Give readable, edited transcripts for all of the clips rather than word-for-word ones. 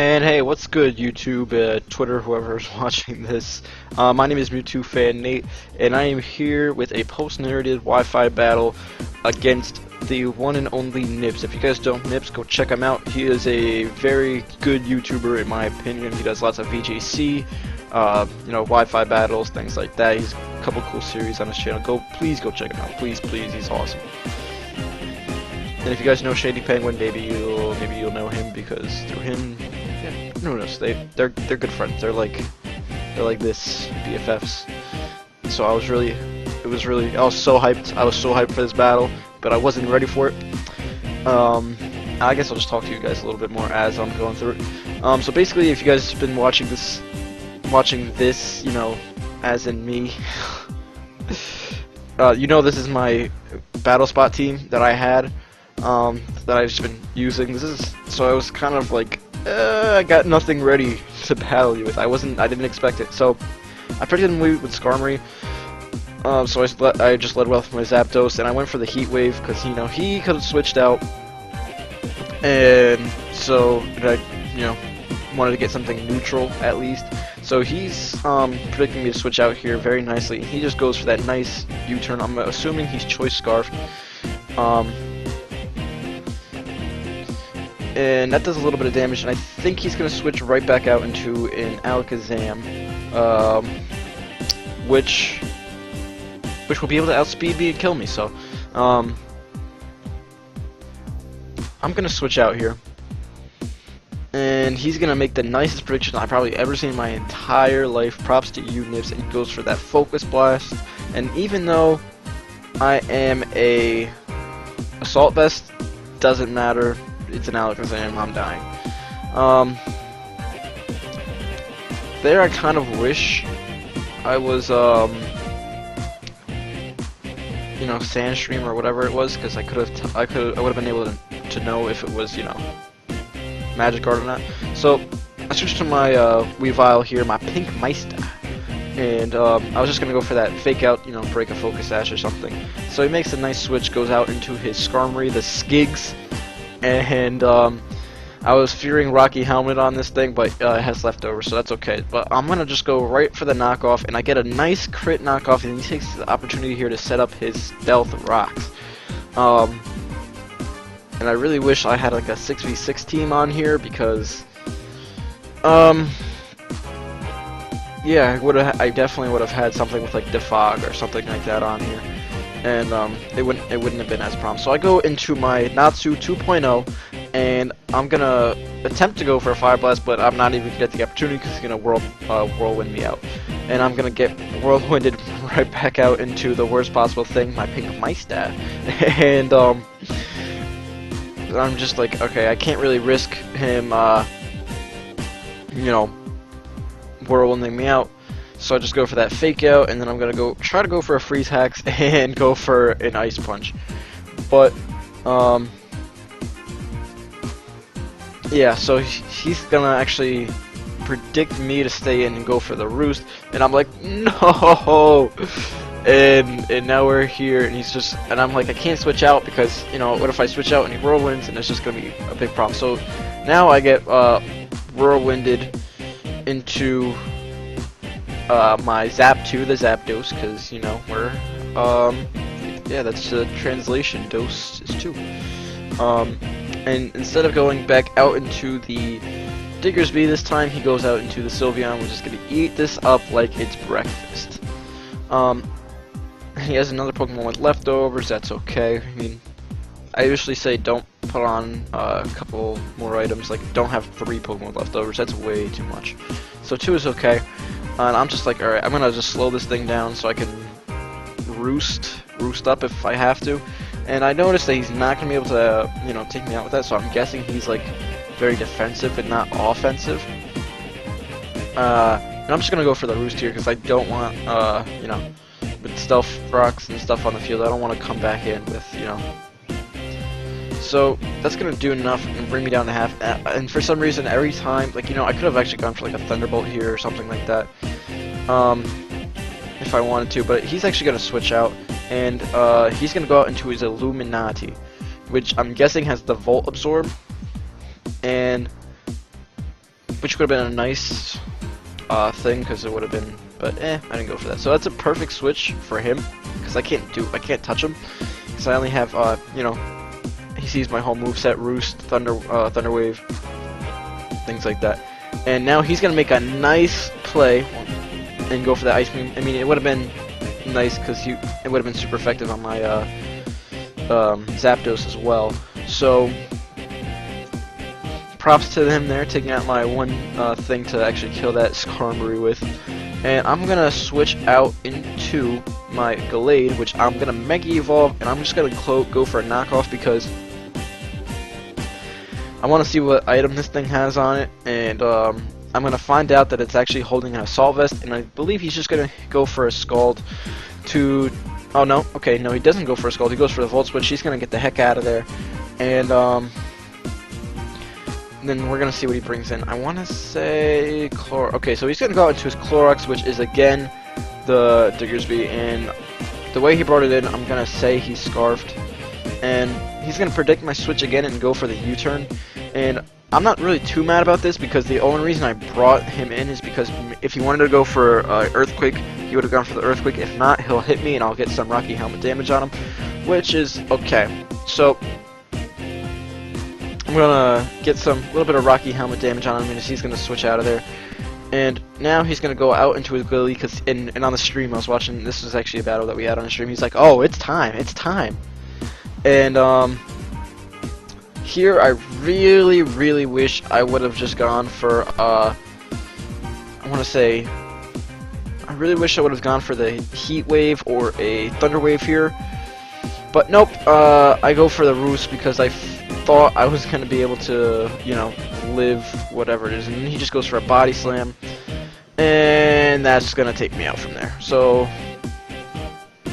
And hey, what's good, YouTube, Twitter, whoever's watching this? My name is Mewtwo Fan Nate, and I am here with a post-narrated Wi-Fi battle against the one and only NiPPs. If you guys don't know NiPPs, go check him out. He is a very good YouTuber, in my opinion. He does lots of VJC, Wi-Fi battles, things like that. He's a couple cool series on his channel. Please go check him out. Please, he's awesome. And if you guys know Shady Penguin, maybe you'll know him because through him, yeah, who knows? They're good friends. They're like this BFFs. So I was so hyped. I was so hyped for this battle, but I wasn't ready for it. I guess I'll just talk to you guys a little bit more as I'm going through it. So basically, if you guys have been watching this, as in me, this is my battle spot team that I had. That I've just been using. So I was kind of like, I got nothing ready to battle you with. I didn't expect it. So I predicted him with Skarmory. So I just led well with my Zapdos, and I went for the Heat Wave because he could have switched out, and so I wanted to get something neutral at least. So he's predicting me to switch out here very nicely. He just goes for that nice U-turn. I'm assuming he's Choice Scarf. And that does a little bit of damage, and I think he's going to switch right back out into an Alakazam, which will be able to outspeed me and kill me. So I'm going to switch out here, and he's going to make the nicest prediction I've probably ever seen in my entire life. Props to you, NiPPs. And he goes for that Focus Blast, and even though I am a Assault Vest, doesn't matter. It's an Alakazam, I'm dying. There I kind of wish I was, Sandstream or whatever it was, because I would have been able to know if it was, Magic Guard or not. So I switched to my Weavile here, my Pink Meister, and I was just gonna go for that fake out, break a Focus Sash or something. So he makes a nice switch, goes out into his Skarmory, the Skigs. And I was fearing Rocky Helmet on this thing, but it has leftover, so that's okay. But I'm gonna just go right for the knockoff, and I get a nice crit knockoff, and he takes the opportunity here to set up his Stealth Rocks. And I really wish I had like a 6v6 team on here because, yeah, I definitely would have had something with like Defog or something like that on here. And it wouldn't have been as problem. So I go into my Natsu 2.0, and I'm gonna attempt to go for a Fire Blast, but I'm not even gonna get the opportunity because he's gonna whirlwind me out, and I'm gonna get whirlwinded right back out into the worst possible thing, my Pink Meister. And I'm just like, okay, I can't really risk him, whirlwinding me out. So I just go for that fake out, and then I'm gonna try to go for a freeze hacks and go for an ice punch. But yeah, so he's gonna actually predict me to stay in and go for the roost, and I'm like, no. And now we're here, and and I'm like, I can't switch out because what if I switch out and he whirlwinds, and it's just gonna be a big problem. So now I get whirlwinded into my Zap 2, the Zapdos, because we're yeah, that's the translation. Dose is 2. And instead of going back out into the Diggersby this time, he goes out into the Sylveon. We're just gonna eat this up like it's breakfast. He has another Pokemon with leftovers. That's okay. I mean, I usually say don't put on a couple more items. Like, don't have 3 Pokemon with leftovers. That's way too much. So 2 is okay. And I'm just like, alright, I'm gonna just slow this thing down so I can roost up if I have to. And I noticed that he's not gonna be able to, take me out with that, so I'm guessing he's like very defensive and not offensive. And I'm just gonna go for the roost here because I don't want, with Stealth Rocks and stuff on the field, I don't want to come back in with, So that's gonna do enough and bring me down to half. And for some reason, every time, like I could have actually gone for like a Thunderbolt here or something like that, if I wanted to. But he's actually gonna switch out, and he's gonna go out into his Illuminati, which I'm guessing has the Volt Absorb. And which would have been a nice thing, because it would have been, but I didn't go for that. So that's a perfect switch for him, because I can't touch him, because I only have you know, he sees my whole moveset: Roost, Thunder Wave, things like that. And now he's gonna make a nice play and go for the Ice Beam. I mean, it would have been nice because it would have been super effective on my Zapdos as well. So props to him there, taking out my one thing to actually kill that Skarmory with. And I'm gonna switch out into my Gallade, which I'm gonna Mega Evolve, and I'm just gonna go for a knockoff because I want to see what item this thing has on it, and I'm gonna find out that it's actually holding an Assault Vest, and I believe he's just gonna go for a Scald to. Oh no, okay, no, he doesn't go for a Scald. He goes for the Volt Switch. He's gonna get the heck out of there, and then we're gonna see what he brings in. I want to say Okay, so he's gonna go into his Clorox, which is again the Diggersby, and the way he brought it in, I'm gonna say he's Scarfed, and he's gonna predict my switch again and go for the U-turn. And I'm not really too mad about this, because the only reason I brought him in is because if he wanted to go for Earthquake, he would have gone for the Earthquake. If not, he'll hit me and I'll get some Rocky Helmet damage on him, which is okay. So I'm gonna get a little bit of Rocky Helmet damage on him, and he's gonna switch out of there. And now he's gonna go out into his Gilly, because and on the stream I was watching, this was actually a battle that we had on the stream. He's like, "Oh, it's time, it's time." And here I really wish I would have just gone for I really wish I would have gone for the Heat Wave or a Thunder Wave here, but nope. I go for the Roost because I thought I was gonna be able to, you know, live whatever it is, and he just goes for a Body Slam, and that's gonna take me out from there. So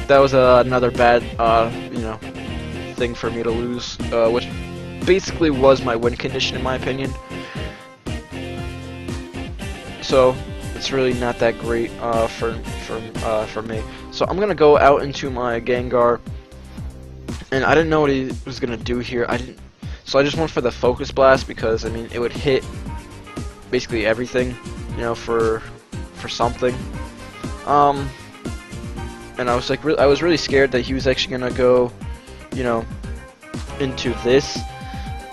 that was another bad you know, thing for me to lose, which basically was my win condition in my opinion. So it's really not that great for me. So I'm gonna go out into my Gengar, and I didn't know what he was gonna do here. So I just went for the Focus Blast because I mean it would hit basically everything, you know, for something. And I was like, I was really scared that he was actually gonna go, you know, into this,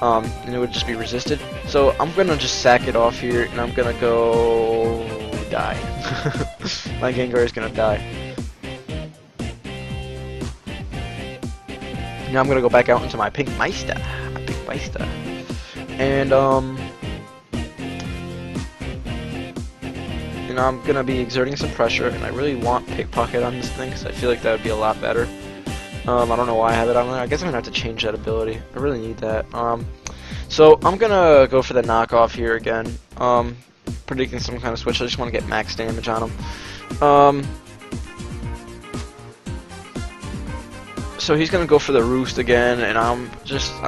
and it would just be resisted. So I'm gonna just sack it off here, and I'm gonna go die. My Gengar is gonna die. Now I'm gonna go back out into my Pink Meister, and I'm gonna be exerting some pressure, and I really want Pickpocket on this thing because I feel like that would be a lot better. I don't know why I have it on there. I guess I'm gonna have to change that ability. I really need that. So I'm gonna go for the knockoff here again. Predicting some kind of switch. I just want to get max damage on him. So he's gonna go for the Roost again, and I'm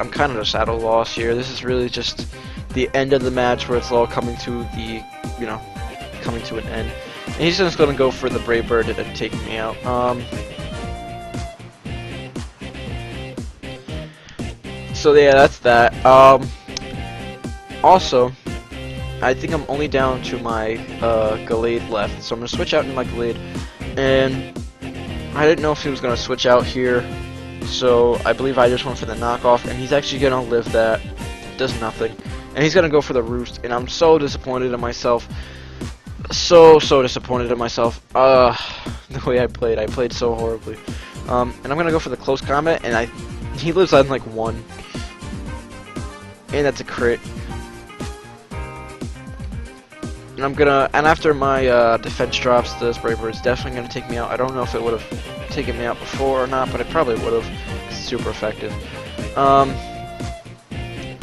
kind of just at a loss here. This is really just the end of the match where it's all coming to the, you know, coming to an end. And he's just gonna go for the Brave Bird and take me out. So yeah, that's that. Also, I think I'm only down to my Gallade left, so I'm gonna switch out into my Gallade, and I didn't know if he was gonna switch out here, so I believe I just went for the knockoff, and he's actually gonna live that. Does nothing, and he's gonna go for the Roost, and I'm so disappointed in myself. So disappointed in myself. The way I played so horribly. And I'm gonna go for the close combat, and he lives on like 1. And that's a crit. And after my defense drops, this Brave Bird's definitely gonna take me out. I don't know if it would have taken me out before or not, but it probably would have. It's super effective.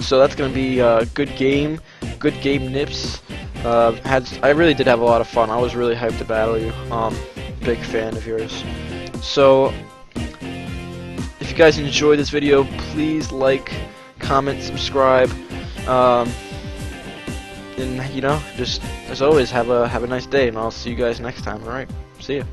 So that's gonna be a good game Nips. I really did have a lot of fun. I was really hyped to battle you. Big fan of yours. So if you guys enjoyed this video, please like, comment, subscribe, and you know, just as always, have a nice day, and I'll see you guys next time. All right, see ya.